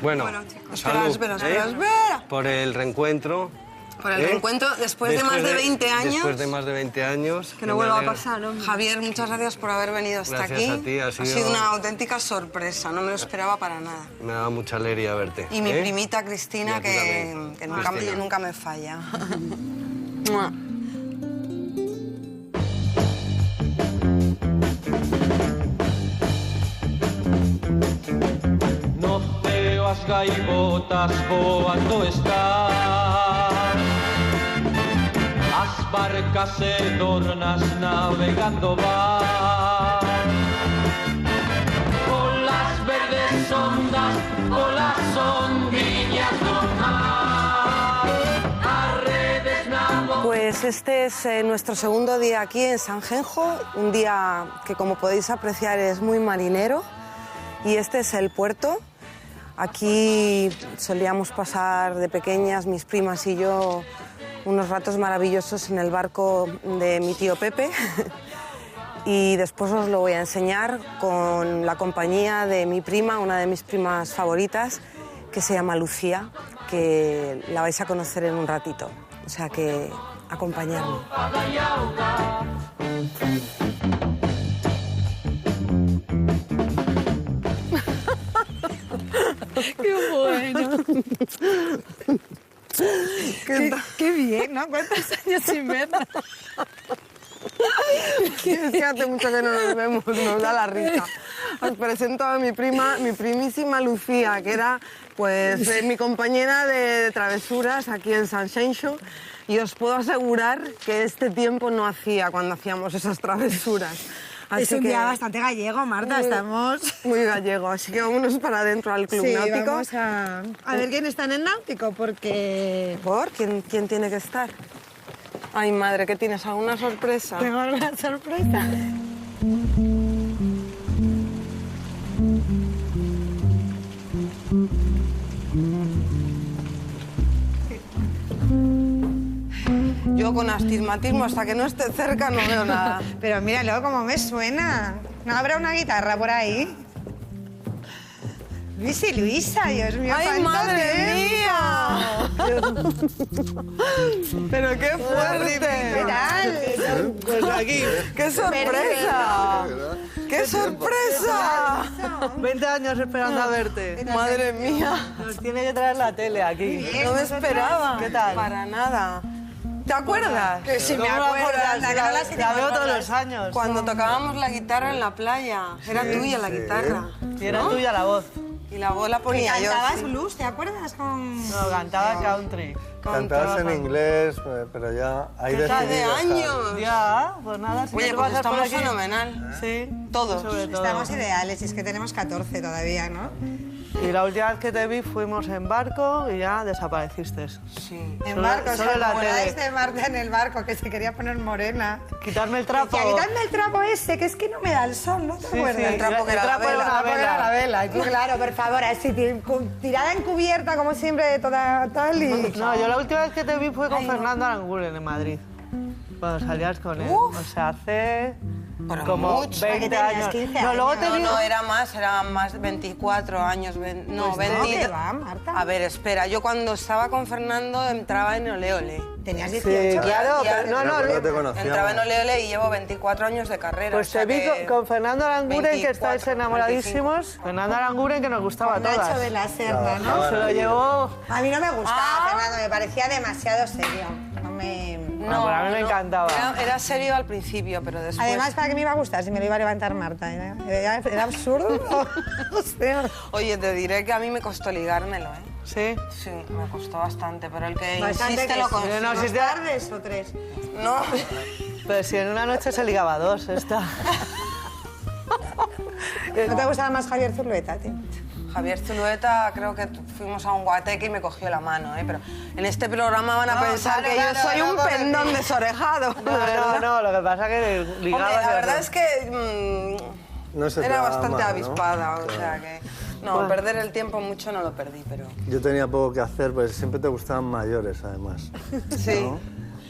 Bueno, chicos, salud, espera. Por el reencuentro. Por el reencuentro, después de más de 20 años. Después de más de 20 años. Que no me vuelva a alegra. pasar, hombre. Javier, muchas gracias por haber venido hasta Gracias aquí. a ti, ha Ha sido- sido una auténtica sorpresa, no me lo esperaba para nada. Me da mucha alegría verte. Y mi ¿eh? primita Y Cristina, a ti que también, nunca, Cristina. nunca me falla. Mua. No veo as gaivotas voando están, as barcas eternas navegando van, polas verdes ondas, polas ondiñas do mar, as redes na boca. Pues este es nuestro segundo día aquí en Sanjenjo, un día que como podéis apreciar es muy marinero y este es el puerto. Aquí solíamos pasar de pequeñas mis primas y yo unos ratos maravillosos en el barco de mi tío Pepe y después os lo voy a enseñar con la compañía de mi prima, una de mis primas favoritas, que se llama Lucía, que la vais a conocer en un ratito. O sea que acompañadme. Qué bueno. Qué bien, ¿no? ¿Cuántos años sin vernos? Es que hace mucho que no nos vemos, nos da la risa. Os presento a mi prima, mi primísima Lucía, que era pues mi compañera de travesuras aquí en Sanxenxo, y os puedo asegurar que este tiempo no hacía cuando hacíamos esas travesuras. Es un día bastante gallego, Marta, estamos... Muy gallego, así que vámonos para adentro al Club Náutico. Vamos a ver quién está en el Náutico, porque... ¿Por? ¿Quién tiene que estar? Ay, madre, ¿qué tienes? ¿Alguna sorpresa? Tengo alguna sorpresa. Yo con astigmatismo, hasta que no esté cerca, no veo nada. Pero míralo, cómo me suena. ¿No habrá una guitarra por ahí? Luis y Luisa, Dios mío, ¡ay, cuánto madre tiempo. mía! ¡Pero qué fuerte! ¿Qué tal? Pues aquí. ¡Qué sorpresa! ¡Qué sorpresa! 20 años esperando a verte. Madre mía. Nos tiene que traer la tele aquí. No me esperaba. ¿Qué tal? Para nada. ¿Te acuerdas? Que sí, me ¿Cómo acuerdo, anda, que no las La hicimos veo todos todas. los años. Cuando tocábamos la guitarra en la playa. Era tuya la guitarra. Y era tuya la voz. Y la voz la Que ponía yo. cantabas sí. blues, ¿te acuerdas? Con... No, cantaba country. Cantabas en inglés, pero ya hay ¡Qué de decidido. años! Ya, pues nada. Si Oye, no te pues pasas por estamos aquí- fenomenal. Sí. Todos. Sobre todo. Estamos ideales, y es que tenemos 14 todavía, ¿no? Y la última vez que te vi fuimos en barco y ya desapareciste. Sí. En Solo- barco, solo en la como la tele. de Marta en el barco, que se quería poner morena. Quitarme el trapo. Decía, quitadme el trapo ese, que es que no me da el sol, ¿no te Sí, acuerdas? sí, El trapo que era el la trapo era vela. una El trapo era la vela. Y tú, claro, por favor, así, tirada en cubierta, como siempre, toda tal y... No, yo la última vez que te vi fue con Fernando Aranguren en Madrid. Cuando salías con él. O sea, hace Pero como mucho. 20 ¿Qué tenías, años. 15 No, luego te No, vi... no, era más 24 años. No, Pues no, 20. ¿qué va, Marta? A ver, espera, yo cuando estaba con Fernando entraba en Ole Ole. Tenías Sí, 18. claro, Ya- pero no, Pero no, no te conocíamos. Entraba en Ole Ole y llevo 24 años de carrera. pues o sea te vi que- con Fernando Aranguren, que 24, estáis enamoradísimos. Fernando Aranguren, que nos gustaba a todas. Nacho de la Serna, ¿no? Se lo llevó... A mí no me gustaba, Ah. Fernando, me parecía demasiado serio. No me... No, pero a mí me encantaba. Era serio al principio, pero después... Además, ¿para qué me iba a gustar si me lo iba a levantar Marta? Era absurdo. O sea, Oye, te diré que a mí me costó ligármelo, ¿eh? Sí. Sí, me costó bastante, pero el que bastante insiste que lo sí. consigue. No, si ¿Dos te- tardes o 3? No. Pero si en una noche se ligaba dos, esta. ¿No te gustaba más Javier Zulueta, tío? Javier Zulueta, creo que fuimos a un guateque y me cogió la mano, ¿eh? Pero en este programa van a pensar claro, que claro, yo soy no un por el pendón ti. desorejado. No, lo que pasa es que ligabas... Hombre, la y verdad eso. es que No se te era daba bastante mal, ¿no? avispada, o sea que... No, perder el tiempo mucho no lo perdí, pero... Yo tenía poco que hacer, pues siempre te gustaban mayores, además. Sí. ¿no?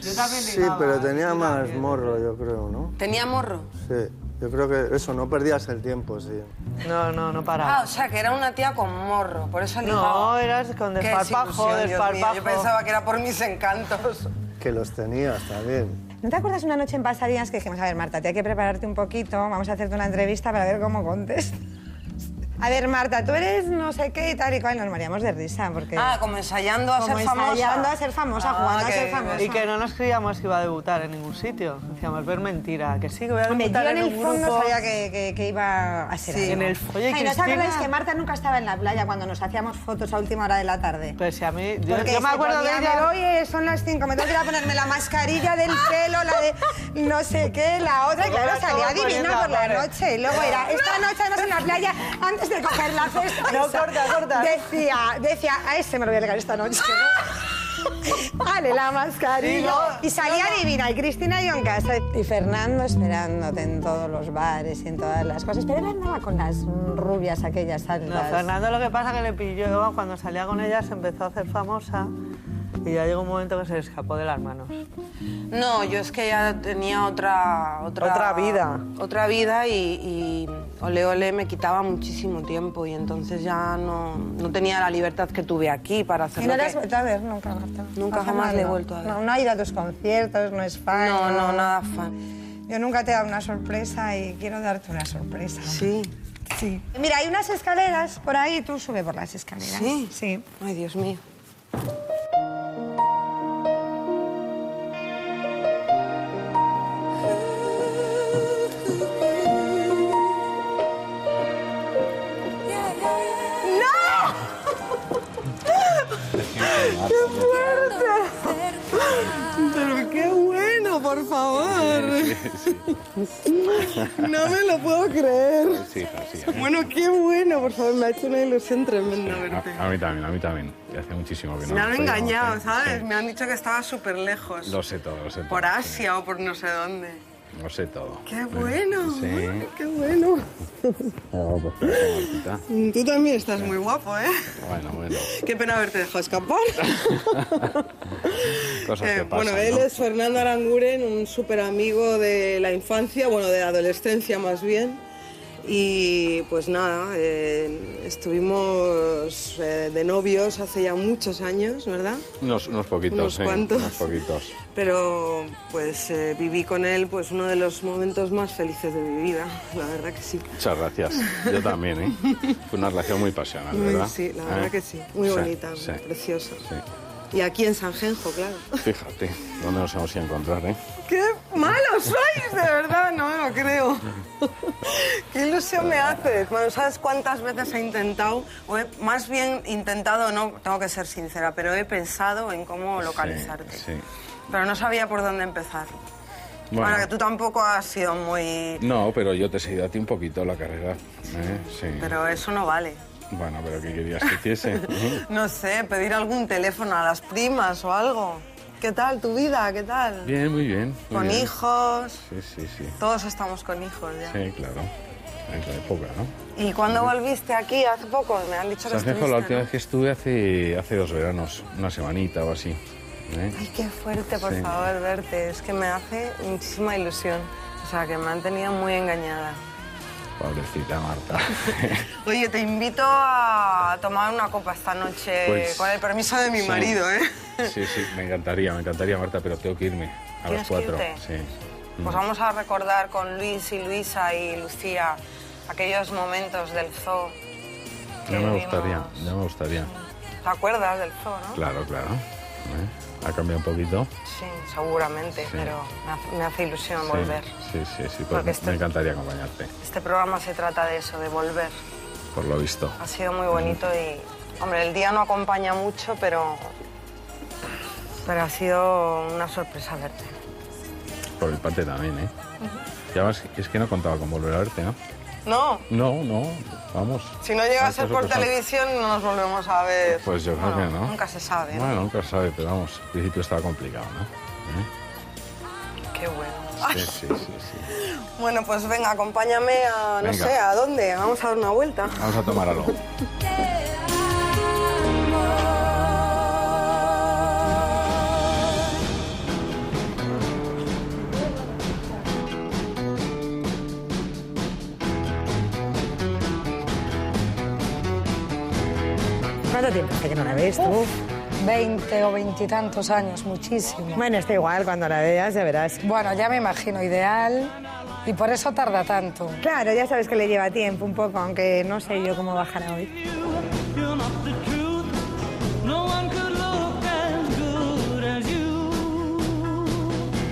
Yo también Sí, ligaba, pero tenía sí, más también. morro, yo creo, ¿no? ¿Tenía morro? Sí, yo creo que eso, no perdías el tiempo, sí. No Ah, paraba. o sea, que era una tía con morro, por eso ligaba. No, eras con Qué desparpajo, desilusión, Dios mío. desparpajo. Yo pensaba que era por mis encantos. Que los tenías también. ¿No te acuerdas una noche en Pasadías que dijimos, a ver, Marta, te hay que prepararte un poquito, vamos a hacerte una entrevista para ver cómo contestas? A ver, Marta, tú eres no sé qué y tal y cual, nos moríamos de risa, porque... Ah, como ensayando a ser famosa. ensayando a ser famosa, jugando a ser famosa. Y que no nos creíamos que iba a debutar en ningún sitio. Decíamos, ver mentira, que sí, que voy a Hombre, debutar yo en el un fondo grupo. sabía que iba a ser Sí, algo. en el Oye, Ay, ¿no os Cristina. acordáis que Marta nunca estaba en la playa cuando nos hacíamos fotos a última hora de la tarde? Pues si a mí... Yo Porque me se acuerdo de ponía, ella... oye, son las 5, me tengo que ir a ponerme la mascarilla del pelo, la de no sé qué, la otra, y claro, Ahora salía todo divino poniendo por la amores. noche. Y luego era, esta noche además en la playa, antes de coger la cesta. No, esa, corta. Decía, a ese me lo voy a regalar esta noche. Vale, la mascarilla. Y salía divina, y Cristina y yo en casa, y Fernando esperándote en todos los bares y en todas las cosas. Pero él andaba con las rubias aquellas altas. No, Fernando lo que pasa que le pilló, cuando salía con ella se empezó a hacer famosa y ya llegó un momento que se le escapó de las manos. No, yo es que ya tenía otra vida. Otra vida y Ole Ole me quitaba muchísimo tiempo y entonces ya no tenía la libertad que tuve aquí para hacer ¿Y no lo le has que... vuelto a ver nunca, Marta? Nunca jamás le he vuelto a ver. No, no ha ido a tus conciertos, no es fan. No, nada fan. Yo nunca te he dado una sorpresa y quiero darte una sorpresa. Sí. Sí. Mira, hay unas escaleras por ahí, tú sube por las escaleras. ¿Sí? Sí. Ay, Dios mío. No me lo puedo creer. Sí, hija, sí. Bueno, qué bueno, por favor, me ha hecho una ilusión tremenda verte. A mí también. Y hace muchísimo que no. Me han nos veíamos, engañado, ¿eh? ¿sabes? Sí. Me han dicho que estaba súper lejos. Lo sé todo. Por Asia o por no sé dónde. Lo sé todo. ¡Qué bueno! Sí. ¡Qué bueno! Oh, pues, Martita. Tú también estás muy guapo, ¿eh? Bueno. Qué pena haberte dejado escapar. Cosas que pasan, Bueno, él ¿no? es Fernando Aranguren, un súper amigo de la infancia, bueno, de la adolescencia más bien. Y pues nada, estuvimos de novios hace ya muchos años, ¿verdad? Unos poquitos, Unos cuantos. Unos poquitos. Pero pues viví con él pues uno de los momentos más felices de mi vida, la verdad que sí. Muchas gracias. Yo también, ¿eh? Fue una relación muy pasional, ¿verdad? Sí, la verdad que sí. Muy bonita, sí. preciosa. Sí. Y aquí en Sanjenjo, claro. Fíjate, ¿dónde nos hemos ido a encontrar, eh? ¡Qué malos sois! De verdad, no me lo creo. ¡Qué ilusión me haces! Bueno, ¿sabes cuántas veces he intentado? Más bien intentado, no, tengo que ser sincera, pero he pensado en cómo localizarte. Sí. Pero no sabía por dónde empezar. Bueno, que tú tampoco has sido muy... No, pero yo te he seguido a ti un poquito la carrera, ¿eh? Sí. Pero eso no vale. Bueno, ¿pero qué querías que hiciese? No sé, pedir algún teléfono a las primas o algo. ¿Qué tal tu vida? ¿Qué tal? Bien, muy bien. ¿Con hijos? Sí. Todos estamos con hijos ya. Sí, claro. En la época, ¿no? ¿Y cuándo volviste aquí? ¿Hace poco? Me han dicho que Sanjenjo, estuviste, la última ¿no? vez que estuve hace 2 veranos, una semanita o así. ¿eh? Ay, qué fuerte, por Sí. favor, verte. Es que me hace muchísima ilusión. O sea, que me han tenido muy engañada. Pobrecita Marta. Oye, te invito a tomar una copa esta noche Pues, con el permiso de mi sí. marido, ¿eh? Sí, me encantaría Marta, pero tengo que irme a las ¿Tienes que 4. irte? Sí. Pues vamos a recordar con Luis y Luisa y Lucía aquellos momentos del zoo. que Ya me vivimos. gustaría. ¿Te acuerdas del zoo, no? Claro. ¿eh? Ha cambiado un poquito. Sí, seguramente, pero me hace ilusión volver. Sí, Porque pues me encantaría acompañarte, Este programa se trata de eso, de volver. por lo visto. Ha sido muy bonito y, hombre, el día no acompaña mucho, pero ha sido una sorpresa verte. Por mi parte también, ¿eh? Y además, es que no contaba con volver a verte, ¿no? No, No, vamos. si no llega a ser por sorpresa. televisión no nos volvemos a ver. Pues yo creo Bueno, que no. Nunca se sabe, ¿no? Bueno, nunca se sabe, pero vamos, al principio estaba complicado, ¿no? Qué bueno. Sí. Bueno, pues venga, acompáñame a, no Venga. sé, ¿a dónde? Vamos a dar una vuelta. Vamos a tomar algo. ¿Cuánto tiempo hace que no la ves tú? 20 o 20 y tantos años, muchísimo. Bueno, está igual, cuando la veas ya verás. Bueno, ya me imagino ideal y por eso tarda tanto. Claro, ya sabes que le lleva tiempo un poco, aunque no sé yo cómo bajará hoy.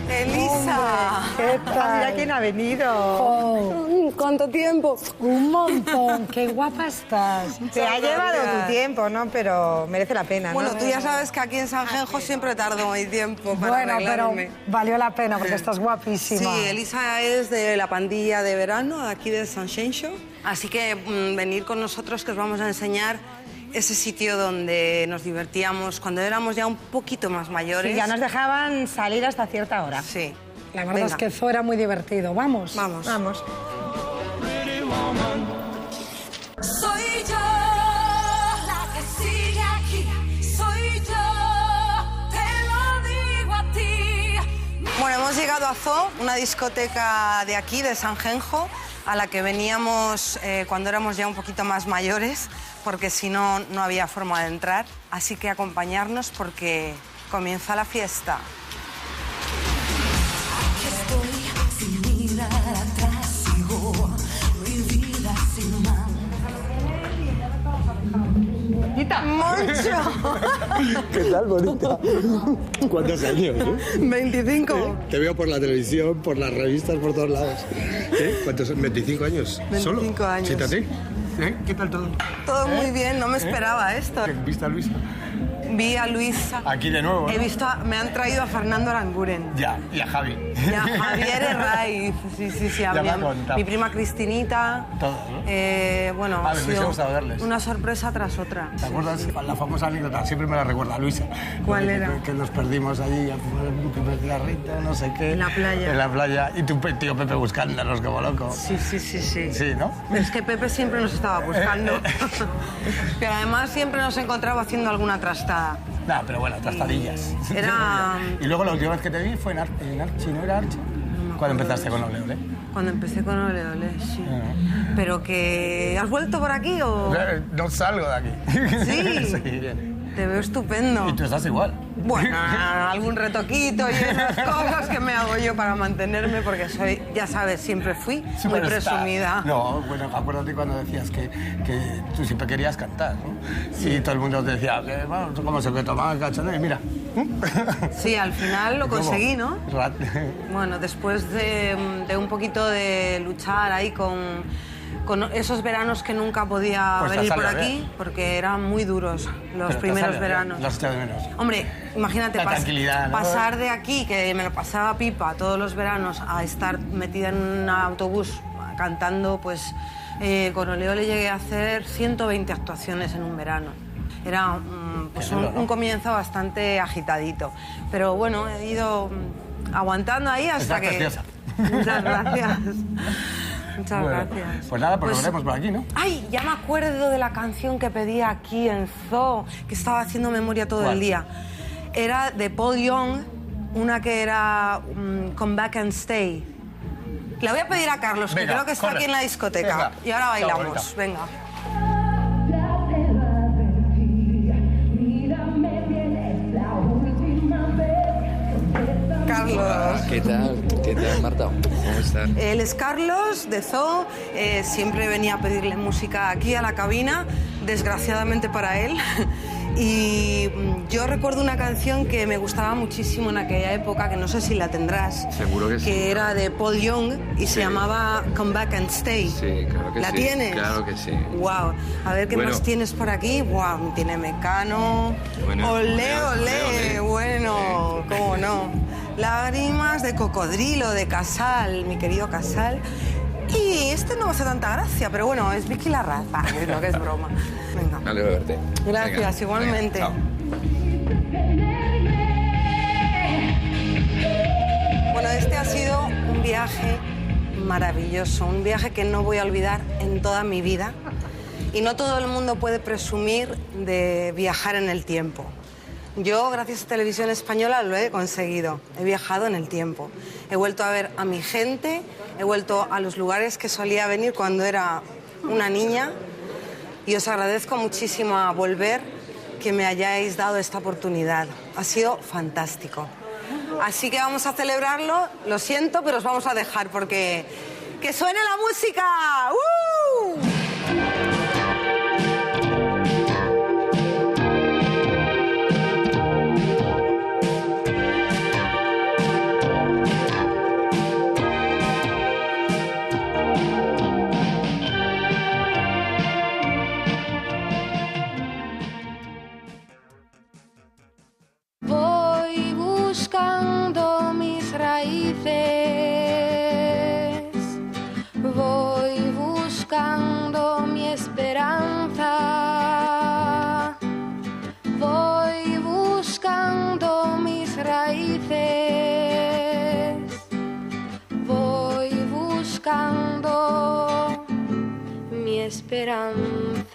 ¡Elisa! ¿Qué tal? Mira quién ha venido. ¿Cuánto tiempo? Un montón, qué guapa estás. Te ha llevado tu tiempo, ¿no? Pero merece la pena, ¿no? Bueno, tú ya sabes que aquí en Sanjenjo siempre tardo mi tiempo para Bueno, pero arreglarme. valió la pena porque estás guapísima. Sí, Elisa es de la pandilla de verano, de aquí de Sanjenjo. Así que venir con nosotros que os vamos a enseñar ese sitio donde nos divertíamos cuando éramos ya un poquito más mayores. Sí, ya nos dejaban salir hasta cierta hora. Sí. La verdad Venga. es que Zoo era muy divertido. ¿Vamos? Vamos. Vamos. Soy yo la que sigue aquí, soy yo, te lo digo a ti. Bueno, hemos llegado a Zoo, una discoteca de aquí, de Sanjenjo, a la que veníamos cuando éramos ya un poquito más mayores, porque si no, no había forma de entrar. Así que acompañarnos porque comienza la fiesta. Aquí estoy sin mirar atrás, sigo mi vida sin más. ¡Moncho! ¿Qué tal, bonita? ¿Cuántos años, eh? 25. Te veo por la televisión, por las revistas, por todos lados. ¿Eh? ¿Cuántos? 25 años. 25 ¿Solo? años. Siéntate. ¿Eh? ¿Qué tal todo? Todo muy bien, no me esperaba esto. ¿Viste a Luisa? vi a Luisa. Aquí de nuevo, ¿no? He visto, me han traído a Fernando Aranguren. Ya, y a Javi. Y a Javier Herraiz, sí, Ya me ha contado. mi prima Cristinita. Todos, ¿no? Bueno, A ha ver, me sido ha gustado verles. una sorpresa tras otra. ¿Te acuerdas la famosa anécdota? Siempre me la recuerda Luisa. ¿Cuál era? Que nos perdimos allí a fumar un primer cigarrito, no sé qué. En la playa. En la playa. Y tu tío Pepe buscándonos como loco. Sí. Sí, ¿no? Es que Pepe siempre nos estaba buscando. Pero además siempre nos encontraba haciendo alguna trastada. No, pero bueno, trastadillas. Era... Y luego la última vez que te vi fue en Archi, ¿no era Archi? Cuando empezaste con Ole Ole. Cuando empecé con Ole Ole, sí. Pero que... ¿Has vuelto por aquí o...? No salgo de aquí. ¿Sí? Sí, bien. Te veo estupendo. Y tú estás igual. Bueno, algún retoquito y esas cosas que me hago yo para mantenerme, porque soy, ya sabes, siempre fui muy Superstar. presumida. No, bueno, acuérdate cuando decías que tú siempre querías cantar, ¿no? Sí. Y todo el mundo te decía, bueno, como se que tomaba cachondeo, y mira. Sí, al final lo conseguí, ¿no? Rat. Bueno, después de un poquito de luchar ahí con esos veranos que nunca podía Pues venir por salió aquí, bien. porque eran muy duros los Pero primeros te salió veranos. bien, Los echas de menos. Hombre, imagínate La tranquilidad, ¿no? pasar de aquí, que me lo pasaba pipa todos los veranos, a estar metida en un autobús cantando, pues con Ole Ole llegué a hacer 120 actuaciones en un verano. Era pues un comienzo bastante agitadito. Pero bueno, he ido aguantando ahí hasta Estás que... preciosa. Muchas gracias. Muchas Bueno, gracias. Pues nada, pues nos vemos por aquí, ¿no? Ay, ya me acuerdo de la canción que pedí aquí en Zoo, que estaba haciendo memoria todo ¿Cuál? el día. Era de Paul Young, una que era Come Back and Stay. Le voy a pedir a Carlos, Venga, que creo que está corre. aquí en la discoteca. Venga. Y ahora bailamos. Chao, bonita. Venga. Carlos. ¿Qué tal, Marta? ¿Cómo estás? Él es Carlos, de Zoo. Siempre venía a pedirle música aquí a la cabina, desgraciadamente para él. Y yo recuerdo una canción que me gustaba muchísimo en aquella época, que no sé si la tendrás. Seguro que sí. Que era de Paul Young y se llamaba Come Back and Stay. Sí, claro que ¿La sí. tienes? Claro que sí. Wow. A ver qué Bueno. más tienes por aquí. Wow, tiene Mecano. Bueno, Olé, olé, olé. Bueno, cómo no. Lágrimas de cocodrilo de Casal, mi querido Casal. Y este no me hace tanta gracia, pero bueno, es Vicky la raza, no, que es broma. Venga. Me alegro de verte. Gracias, Venga, igualmente. venga, chao. Bueno, este ha sido un viaje maravilloso, un viaje que no voy a olvidar en toda mi vida. Y no todo el mundo puede presumir de viajar en el tiempo. Yo, gracias a Televisión Española, lo he conseguido. He viajado en el tiempo. He vuelto a ver a mi gente, he vuelto a los lugares que solía venir cuando era una niña. Y os agradezco muchísimo a volver que me hayáis dado esta oportunidad. Ha sido fantástico. Así que vamos a celebrarlo. Lo siento, pero os vamos a dejar porque... ¡Que suene la música! ¡Uh! Voy buscando mis raíces, voy buscando mi esperanza, voy buscando mis raíces, voy buscando mi esperanza.